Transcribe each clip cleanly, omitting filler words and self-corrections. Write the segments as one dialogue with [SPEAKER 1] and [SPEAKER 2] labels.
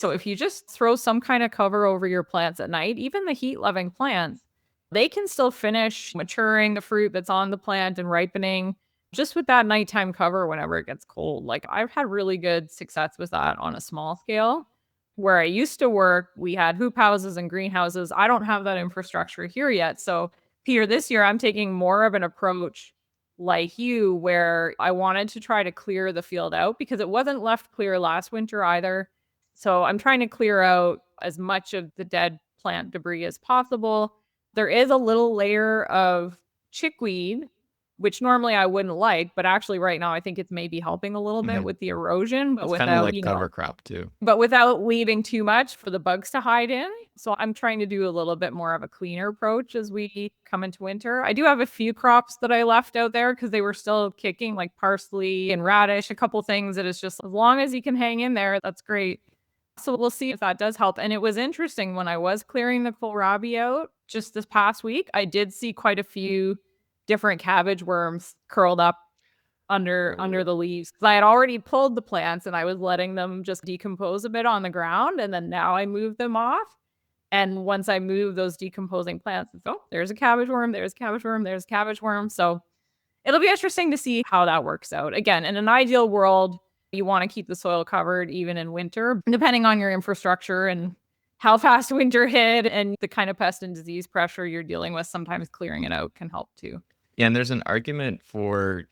[SPEAKER 1] So if you just throw some kind of cover over your plants at night, even the heat-loving plants, they can still finish maturing the fruit that's on the plant and ripening just with that nighttime cover whenever it gets cold. Like I've had really good success with that on a small scale. Where I used to work, we had hoop houses and greenhouses. I don't have that infrastructure here yet. So, Peter, this year I'm taking more of an approach like you, where I wanted to try to clear the field out because it wasn't left clear last winter either. So, I'm trying to clear out as much of the dead plant debris as possible. There is a little layer of chickweed, which normally I wouldn't like, but actually right now I think it's maybe helping a little bit
[SPEAKER 2] Mhm.
[SPEAKER 1] with the erosion, but
[SPEAKER 2] It's kind of
[SPEAKER 1] without,
[SPEAKER 2] like cover crop too.
[SPEAKER 1] but without leaving too much for the bugs to hide in. So I'm trying to do a little bit more of a cleaner approach as we come into winter. I do have a few crops that I left out there because they were still kicking, like parsley and radish, a couple things that is just as long as you can hang in there, that's great. So we'll see if that does help. And it was interesting when I was clearing the kohlrabi out just this past week, I did see quite a few different cabbage worms curled up under the leaves because I had already pulled the plants and I was letting them just decompose a bit on the ground, and then now I moved them off. And once I move those decomposing plants, it's, oh, there's a cabbage worm, there's a cabbage worm, there's a cabbage worm. So it'll be interesting to see how that works out. Again, in an ideal world, you want to keep the soil covered even in winter, depending on your infrastructure and how fast winter hit and the kind of pest and disease pressure you're dealing with. Sometimes clearing it out can help too.
[SPEAKER 2] Yeah, and there's an argument for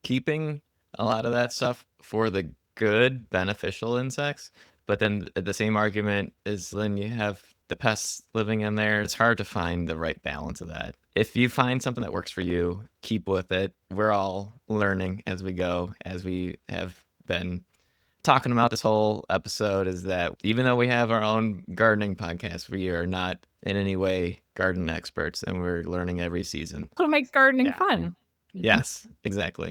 [SPEAKER 2] keeping a lot of that stuff for the good, beneficial insects. But then the same argument is then you have the pests living in there. It's hard to find the right balance of that. If you find something that works for you, keep with it. We're all learning as we go, as we have been talking about this whole episode, is that even though we have our own gardening podcast, we are not in any way garden experts, and we're learning every season.
[SPEAKER 1] What makes gardening
[SPEAKER 2] Yeah.
[SPEAKER 1] fun?
[SPEAKER 2] Yes, exactly.